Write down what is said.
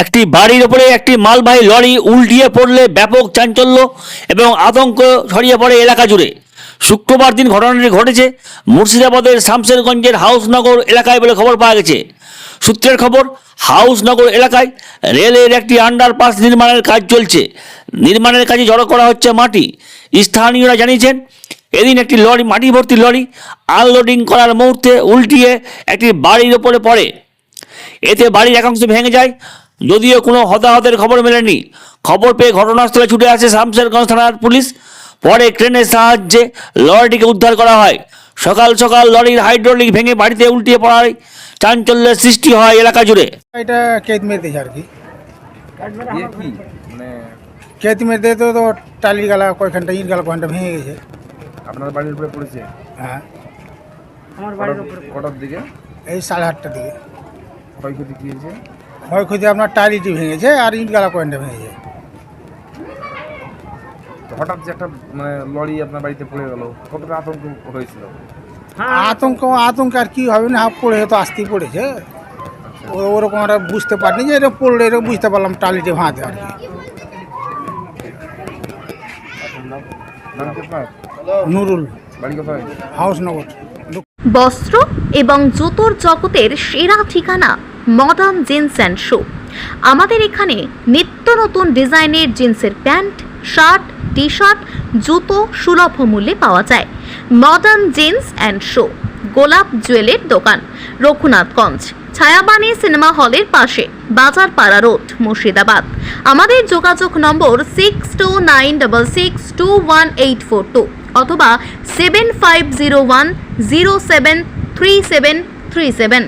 একটি বাড়ির ওপরে একটি মালবাহী লরি উল্টিয়ে পড়লে ব্যাপক চাঞ্চল্য এবং আতঙ্ক ছড়িয়ে পড়ে এলাকা জুড়ে। শুক্রবার দিন ঘটনাটি ঘটেছে মুর্শিদাবাদের শামশেরগঞ্জের হাউসনগর এলাকায় বলে খবর পাওয়া গেছে। সূত্রের খবর, হাউসনগর এলাকায় রেলের একটি আন্ডারপাস নির্মাণের কাজ চলছে। নির্মাণের কাজে জড়ো করা হচ্ছে মাটি। স্থানীয়রা জানিয়েছেন, এদিন একটি লরি, মাটি ভর্তি লরি আনলোডিং করার মুহূর্তে উল্টিয়ে একটি বাড়ির ওপরে পড়ে। এতে বাড়ির একাংশ ভেঙে যায়, যদিও কোনো হতাহতের খবর মেলেনি। খবর পেয়ে ঘটনাস্থলে ছুটে আসে শামশেরগঞ্জ থানার পুলিশ। পরে ক্রেনের সাহায্যে লরিটিকে উদ্ধার করা হয়। সকাল সকাল লরির হাইড্রোলিক ভেঙে বাড়িতে উল্টিয়ে পড়ায় চাঞ্চল্যের সৃষ্টি হয় এলাকা জুড়ে। এটা কেত মেরে দিয়েছে আর কি, ইয়ে কি মানে কেত মেরে দিয়ে তো টালির গালা কয়েকখানটা, ইট গালা কয়েকখানটা ভেঙে গেছে। আপনার বাড়ির উপরে পড়েছে? হ্যাঁ, কটার দিকে? এই 8:30টার দিকে। ক্ষয়ক্ষতি কি হয়েছে? ক্ষয়ক্ষতি আপনার টালিটি ভেঙেছে আর ইট গালা কয়েকখানটা ভেঙেছে। তো হঠাৎ যে একটা মানে লরি আপনার বাড়িতে পড়ে গেল, কতটা আতঙ্ক হয়েছিল? আতঙ্ক আর কি হবে না, পড়ে তো আসতেই পড়েছে। ওরকম আমরা বুঝতে পারিনি যে এটা পড়লে, এটা বুঝতে পারলাম টালিটি ভাঁজে আর কি। নাম কি আপনার? নুরুল, বাড়ি কোথায়? হাউসনগর। বস্ত্র এবং জুতোর জগতের সেরা ঠিকানা মডার্ন জিন্স অ্যান্ড শু। আমাদের এখানে নিত্য নতুন ডিজাইনের জিন্সের প্যান্ট, শার্ট, টি শার্ট, জুতো সুলভ মূল্যে পাওয়া যায়। মডার্ন জিন্স অ্যান্ড শু, গোলাপ জুয়েলের দোকান, রঘুনাথগঞ্জ, ছায়াবাণী সিনেমা হলের পাশে, বাজারপাড়া রোড, মুর্শিদাবাদ। আমাদের যোগাযোগ নম্বর 6296621842 অথবা 7501073737।